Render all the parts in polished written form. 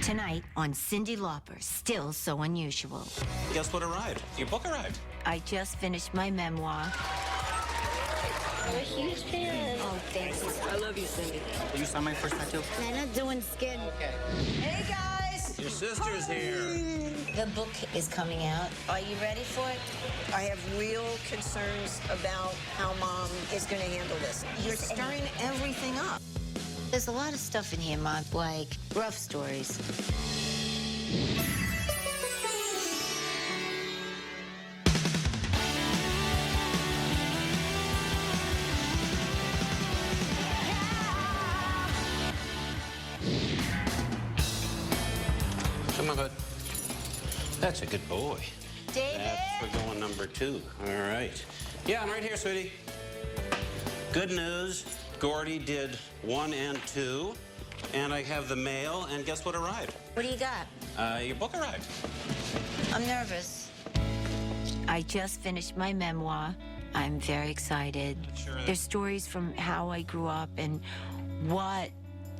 Tonight on Cyndi Lauper, Still So Unusual. Guess what arrived? Your book arrived. I just finished my memoir. I'm a huge fan. Oh, thanks. I love you, Cyndi. Did you sign my first tattoo? I'm not doing skin. Okay. Hey, guys! Your sister's here. The book is coming out. Are you ready for it? I have real concerns about how Mom is going to handle this. You're stirring everything up. There's a lot of stuff in here, Mom, like rough stories. Come on, bud. That's a good boy. David? That's for going number 2. All right. Yeah, I'm right here, sweetie. Good news. Gordy did 1 and 2. And I have the mail, and guess what arrived? What do you got? Your book arrived. I'm nervous. I just finished my memoir. I'm very excited. Sure. There's stories from how I grew up and what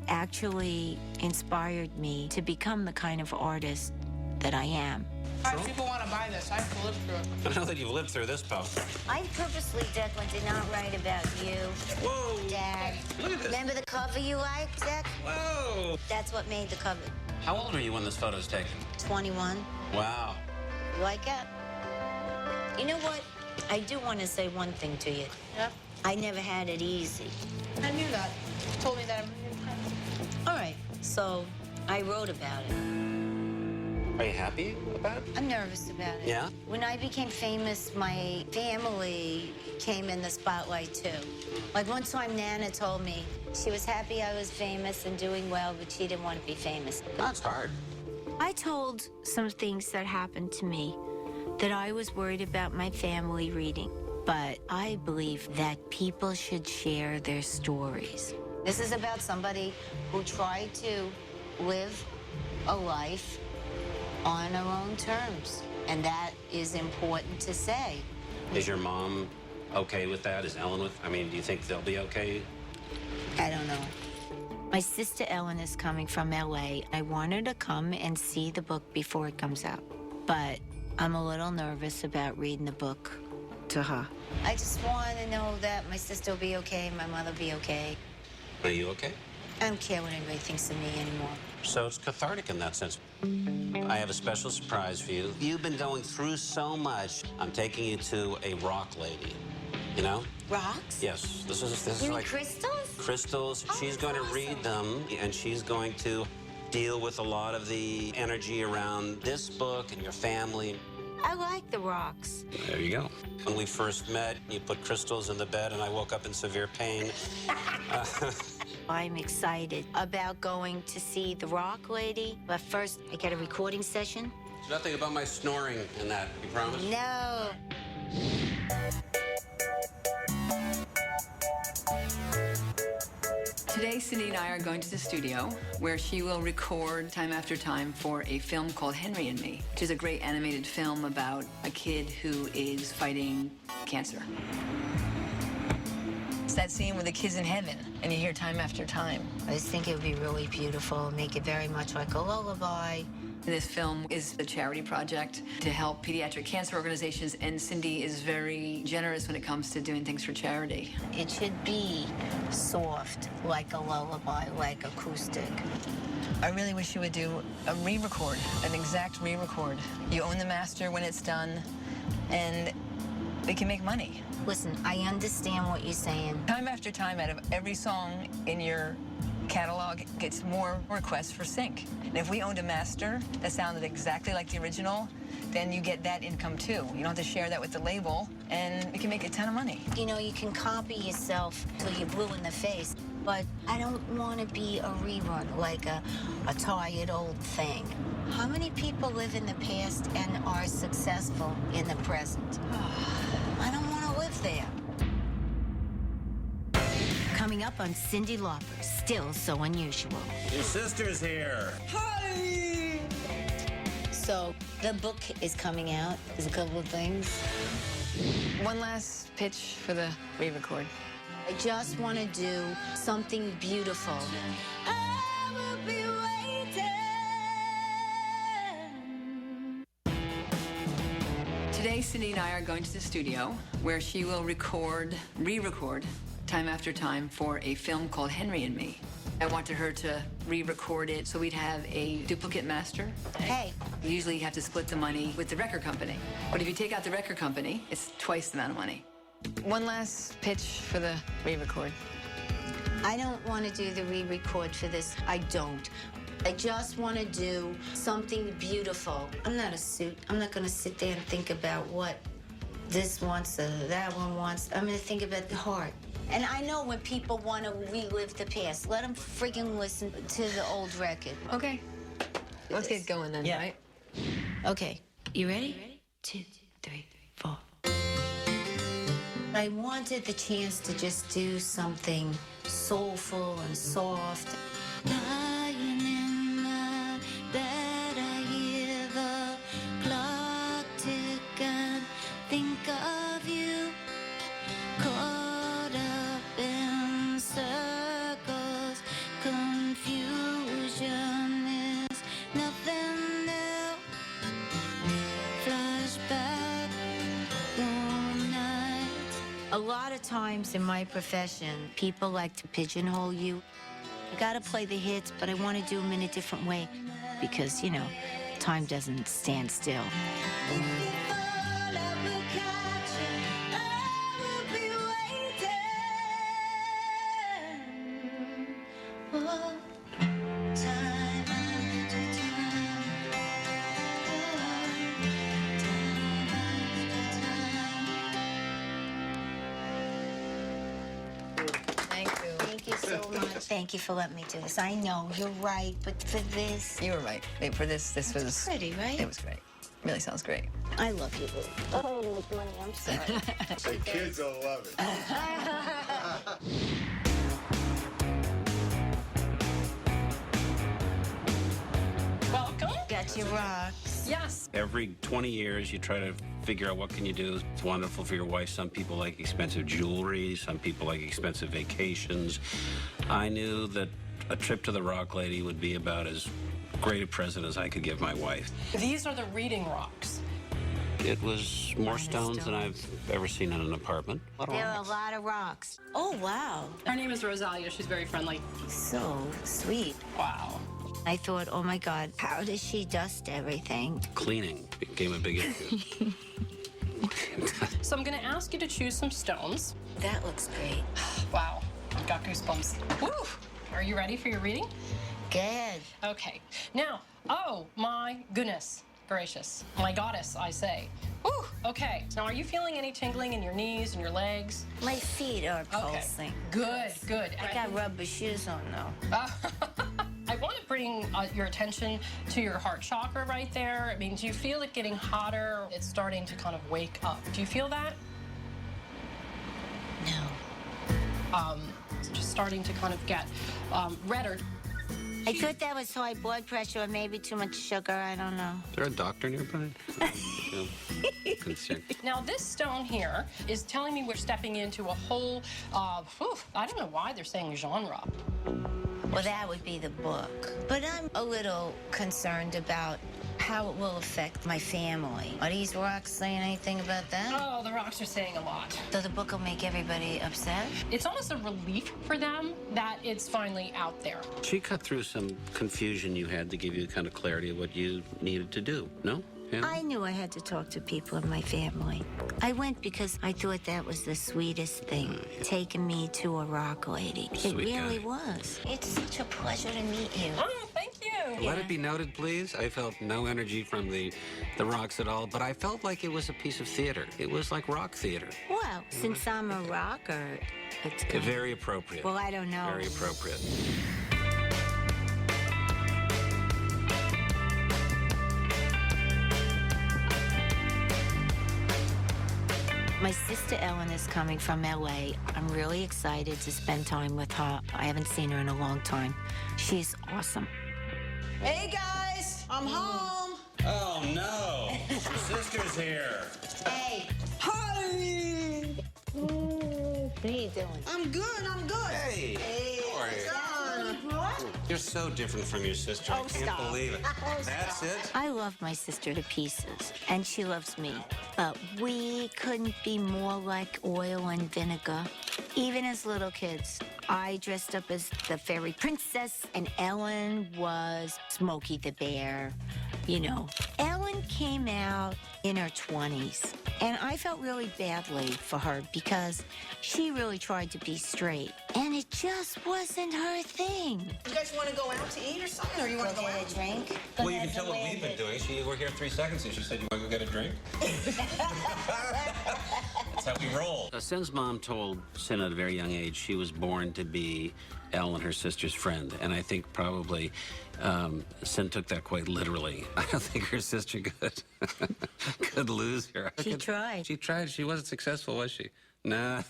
actually inspired me to become the kind of artist that I am. Why do people want to buy this? I have to live through it. I know that you've lived through this, pal. I purposely, Declan, did not write about you, Whoa. Dad. Look at this. Remember the cover you liked, Deck? Whoa. That's what made the cover. How old were you when this photo was taken? 21. Wow. You like it? You know what? I do want to say one thing to you. Yeah? I never had it easy. I knew that. You told me that a million times. All right, so I wrote about it. Are you happy about it? I'm nervous about it. Yeah? When I became famous, my family came in the spotlight too. Like one time, Nana told me she was happy I was famous and doing well, but she didn't want to be famous. That's hard. I told some things that happened to me that I was worried about my family reading. But I believe that people should share their stories. This is about somebody who tried to live a life on her own terms. And that is important to say. Is your mom okay with that? Is Ellen with? I mean, do you think they'll be okay? I don't know. My sister Elen is coming from LA. I want her to come and see the book before it comes out. But I'm a little nervous about reading the book to her. I just want to know that my sister will be okay, my mother will be okay. Are you okay? I don't care what anybody thinks of me anymore. So it's cathartic in that sense. I have a special surprise for you. You've been going through so much. I'm taking you to a rock lady. You know? Rocks? Yes. This is You mean like crystals? crystals. Oh, She's that's going to awesome. read them, and she's going to deal with a lot of the energy around this book and your family. I like the rocks. There you go. When we first met, you put crystals in the bed, and I woke up in severe pain. I'm excited about going to see the rock lady. But first, I get a recording session. There's nothing about my snoring in that, you promise? No. Today, Cyndi and I are going to the studio where she will record time after time for a film called Henry and Me, which is a great animated film about a kid who is fighting cancer. It's that scene where the kid's in heaven and you hear time after time. I just think it would be really beautiful, make it very much like a lullaby. This film is a charity project to help pediatric cancer organizations, and Cyndi is very generous when it comes to doing things for charity. It should be soft, like a lullaby, like acoustic. I really wish you would do a re-record, an exact re-record. You own the master when it's done, and they can make money. Listen, I understand what you're saying. Time after time, out of every song in your catalog gets more requests for sync. And if we owned a master that sounded exactly like the original, then you get that income too. You don't have to share that with the label, and we can make a ton of money. You know, you can copy yourself till you're blue in the face, but I don't want to be a rerun, like a tired old thing. How many people live in the past and are successful in the present? I don't want to live there. Coming up on Cyndi Lauper, Still So Unusual. Your sister's here. Hi! So, the book is coming out. There's a couple of things. One last pitch for the re-record. I just want to do something beautiful. I will be waiting. Today, Cyndi and I are going to the studio where she will re-record, time after time for a film called Henry and Me. I wanted her to re-record it so we'd have a duplicate master. Hey. Usually you have to split the money with the record company. But if you take out the record company, it's twice the amount of money. One last pitch for the re-record. I don't want to do the re-record for this. I don't. I just want to do something beautiful. I'm not a suit. I'm not going to sit there and think about what this wants or that one wants. I'm going to think about the heart. And I know when people want to relive the past, let them friggin' listen to the old record. Okay. Let's get going then, right? Okay. You ready? 2, 3, 4. I wanted the chance to just do something soulful and soft. Lying in my bed, I hear the clock tick and think of you. Caught up in circles, confusion is nothing new. Flashback, all night. A lot of times in my profession, people like to pigeonhole you. I gotta play the hits, but I want to do them in a different way because, you know, time doesn't stand still. Thank you so much. Thank you for letting me do this. I know, you're right, but for this... You were right. For this was... pretty, right? It was great. Really sounds great. I love you, Lou. Oh, money, I'm sorry. The kids will love it. Welcome. Got your rocks. Yes. Every 20 years, you try to figure out what can you do. It's wonderful for your wife. Some people like expensive jewelry. Some people like expensive vacations. I knew that a trip to the Rock Lady would be about as great a present as I could give my wife. These are the reading rocks. It was more stones than I've ever seen in an apartment. There are a lot of rocks. Oh, wow. Her name is Rosalia. She's very friendly. So sweet. Wow. I thought, oh my God, how does she dust everything? Cleaning became a big issue. So I'm going to ask you to choose some stones. That looks great. Wow. I've got goosebumps. Woo! Are you ready for your reading? Good. Okay. Now, oh my goodness gracious. My goddess, I say. Woo! Okay. Now, are you feeling any tingling in your knees and your legs? My feet are pulsing. Okay. Good, good. I got rubber shoes on, though. I want to bring your attention to your heart chakra right there. I mean, do you feel it getting hotter? It's starting to kind of wake up. Do you feel that? No. It's just starting to kind of get redder. I thought that was high blood pressure or maybe too much sugar. I don't know. Is there a doctor nearby? Concerned. Now, this stone here is telling me we're stepping into a whole, I don't know why they're saying genre. Well, that would be the book. But I'm a little concerned about how it will affect my family. Are these rocks saying anything about that? Oh, the rocks are saying a lot. So the book will make everybody upset? It's almost a relief for them that it's finally out there. She cut through some confusion you had to give you kind of clarity of what you needed to do, no? Yeah. I knew I had to talk to people in my family. I went because I thought that was the sweetest thing, taking me to a rock lady. It Sweet really guy. was. It's such a pleasure to meet you. Oh, thank you. Let it be noted, please, I felt no energy from the rocks at all, but I felt like it was a piece of theater. It was like rock theater. Well, since I'm a rocker, it's good. Very appropriate. Well, I don't know. Very appropriate. My sister Elen is coming from LA. I'm really excited to spend time with her. I haven't seen her in a long time. She's awesome. Hey, guys, I'm home. Oh, no. Your sister's here. Hey. Hi. What are you doing? I'm good, I'm good. Hey. Hey, How are you? what's going on? You're so different from your sister. I can't stop. believe it. That's it? I love my sister to pieces, and she loves me. But we couldn't be more like oil and vinegar. Even as little kids, I dressed up as the fairy princess, and Ellen was Smokey the Bear. You know, Ellen came out in her 20s, and I felt really badly for her because she really tried to be straight, and it just wasn't her thing. You guys want to go out to eat or something, or you want to go out? A drink? Well, you can tell what we've been doing. We're here 3 seconds, and she said, you want to go get a drink? That's how we roll. Cin's mom told Cin at a very young age she was born to be Ellen, her sister's friend. And I think probably Cin took that quite literally. I don't think her sister could lose her. She tried. She tried. She wasn't successful, was she? Nah.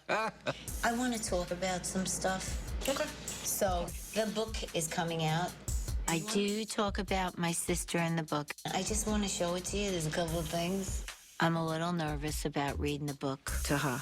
I want to talk about some stuff. Okay. So, the book is coming out. I do talk about my sister in the book. I just want to show it to you. There's a couple of things. I'm a little nervous about reading the book to her.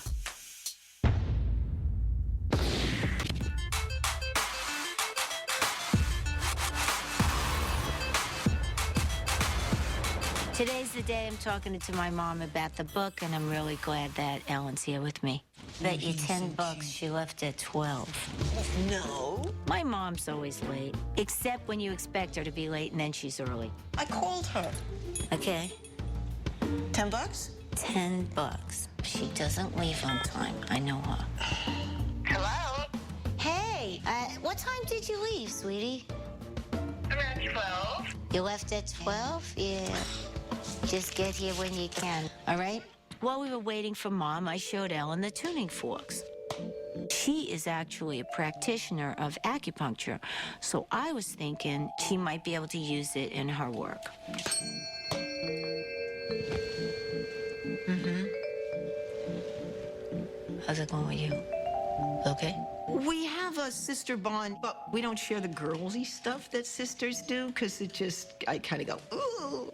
Today's the day I'm talking to my mom about the book, and I'm really glad that Ellen's here with me. Bet you $10 she left at 12. No. My mom's always late, except when you expect her to be late, and then she's early. I called her. Okay, $10? $10. She doesn't leave on time. I know her. Hello? Hey, what time did you leave, sweetie? Around 12. You left at 12? Yeah. Just get here when you can, all right? While we were waiting for Mom, I showed Ellen the tuning forks. She is actually a practitioner of acupuncture, so I was thinking she might be able to use it in her work. How's it going with you? Okay? We have a sister bond, but we don't share the girlsy stuff that sisters do, because it just, I kind of go, ooh.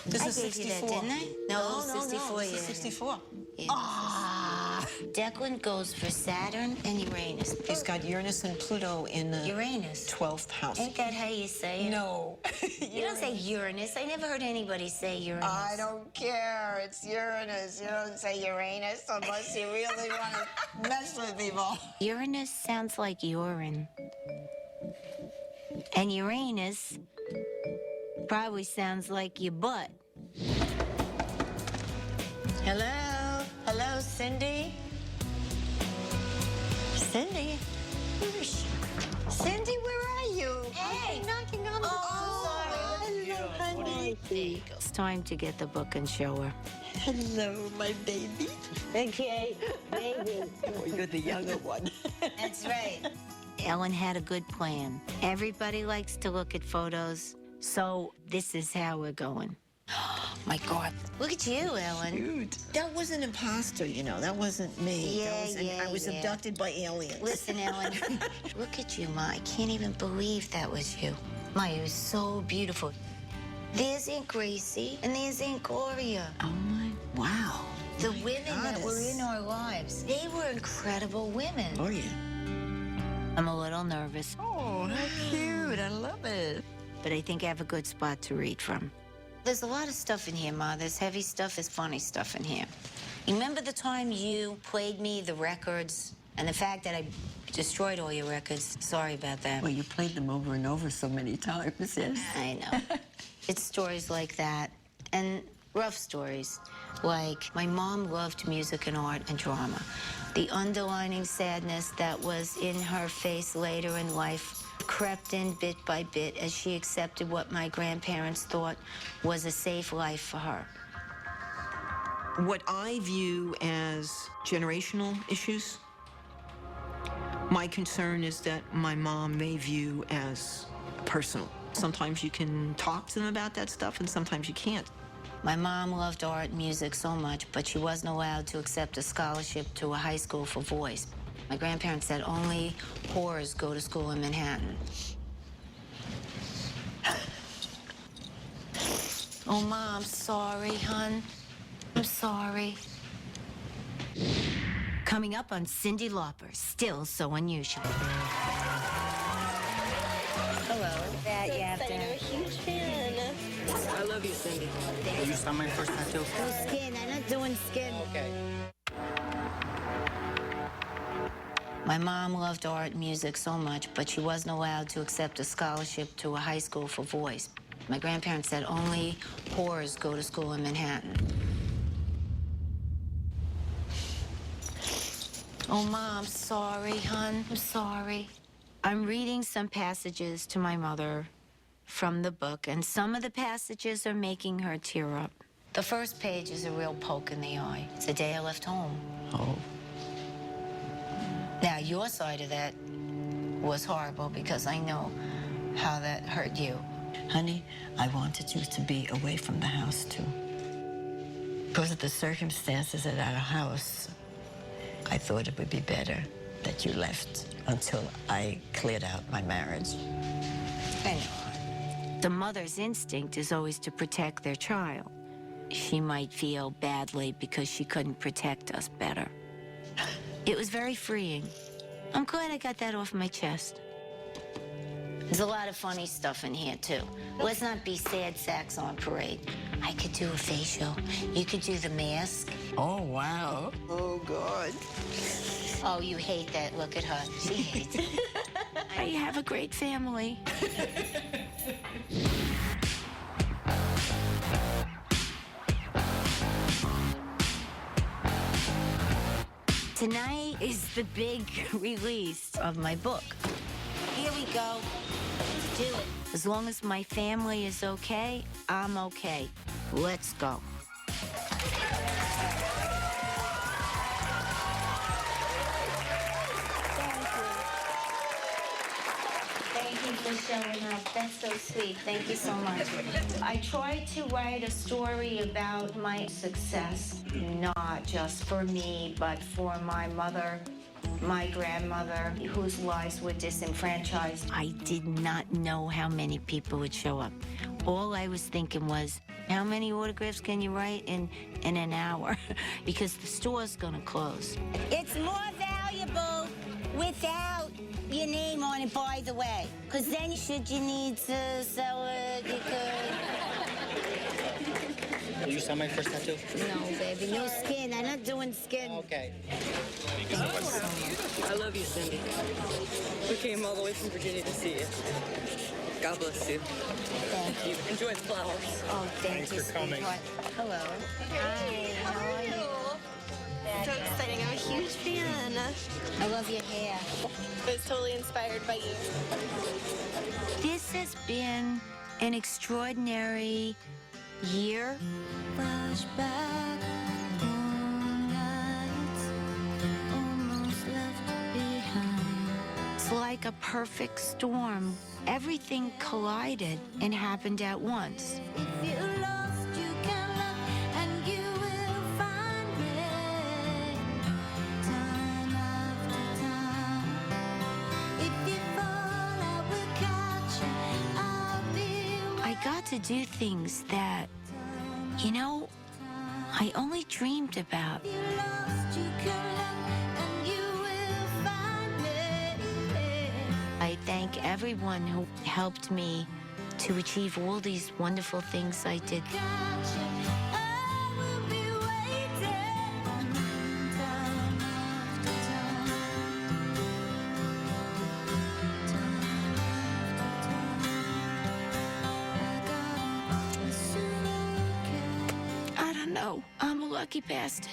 This I is gave you that, 64. didn't I? No, 64, this is yeah. 64. Yeah. Declan goes for Saturn and Uranus. He's got Uranus and Pluto in the Uranus. 12th house. Ain't that how you say it? No. You don't say Uranus. I never heard anybody say Uranus. I don't care. It's Uranus. You don't say Uranus unless you really want to mess with people. Uranus sounds like urine. And Uranus probably sounds like your butt. Hello? Hello, Cyndi? Cyndi? Cyndi, where are you? Hey! Knocking on the door. Hello, honey. It's time to get the book and show her. Hello, my baby. Okay, baby. Oh, you're the younger one. That's right. Ellen had a good plan. Everybody likes to look at photos, so this is how we're going. My God. Look at you, Ellen. Cute. That was an imposter, you know. That wasn't me. I was abducted by aliens. Listen, Ellen. Look at you, Ma. I can't even believe that was you. Ma, you were so beautiful. There's Aunt Gracie, and there's Aunt Gloria. Oh, my. Wow. The women that were in our lives, they were incredible women. Oh, yeah. I'm a little nervous, Oh, how cute. I love it. but I think I have a good spot to read from. There's a lot of stuff in here, Ma. There's heavy stuff, there's funny stuff in here. You remember the time you played me the records and the fact that I destroyed all your records? Sorry about that. Well, you played them over and over so many times, yes. I know. It's stories like that and rough stories. Like, my mom loved music and art and drama. The underlining sadness that was in her face later in life crept in bit by bit as she accepted what my grandparents thought was a safe life for her. What I view as generational issues, my concern is that my mom may view as personal. Sometimes you can talk to them about that stuff, and sometimes you can't. My mom loved art and music so much, but she wasn't allowed to accept a scholarship to a high school for voice. My grandparents said only whores go to school in Manhattan. Oh, Ma, I'm sorry, hon. I'm sorry. Coming up on Cyndi Lauper, Still So Unusual. Hello. That you have to. I'm a huge fan. I love you, Cyndi. You saw my first tattoo? No skin. I'm not doing skin. Okay. My mom loved art and music so much, but she wasn't allowed to accept a scholarship to a high school for voice. My grandparents said only whores go to school in Manhattan. Oh, Mom, sorry, hon. I'm sorry. I'm reading some passages to my mother from the book, and some of the passages are making her tear up. The first page is a real poke in the eye. It's the day I left home. Oh. Now, your side of that was horrible because I know how that hurt you. Honey, I wanted you to be away from the house, too. Because of the circumstances at our house, I thought it would be better that you left until I cleared out my marriage. I know. The mother's instinct is always to protect their child. She might feel badly because she couldn't protect us better. It was very freeing. I'm glad I got that off my chest. There's a lot of funny stuff in here, too. Let's not be sad sacks on parade. I could do a facial. You could do the mask. Oh, wow. Oh, God. Oh, you hate that. Look at her. She hates it. I have a great family. Tonight is the big release of my book. Here we go. Let's do it. As long as my family is okay, I'm okay. Let's go. Thank you for showing up. That's so sweet. Thank you so much. I tried to write a story about my success, not just for me, but for my mother, my grandmother, whose lives were disenfranchised. I did not know how many people would show up. All I was thinking was, how many autographs can you write in an hour? Because the store's gonna close. It's more valuable without your name on it, by the way. Because then should you need to sell it, you could. You saw my first tattoo? No, baby, no skin. I'm not doing skin. Okay. I love you, Cyndi. We came all the way from Virginia to see you. God bless you. Thank you. Enjoy the flowers. Oh, thank Thanks you, for coming. sweetheart. Hello. Hi, how are you? So exciting. I'm a huge fan. I love your hair. I was totally inspired by you. This has been an extraordinary year. Flashback on nights almost left behind. It's like a perfect storm. Everything collided and happened at once. If you're lost, you can look and you will find me. Time after time. If you fall, I will catch you. I'll be. I got to do things that, you know, I only dreamed about. If you're lost, you can look and you will find me. I thank everyone who helped me to achieve all these wonderful things I did. I don't know. I'm a lucky bastard.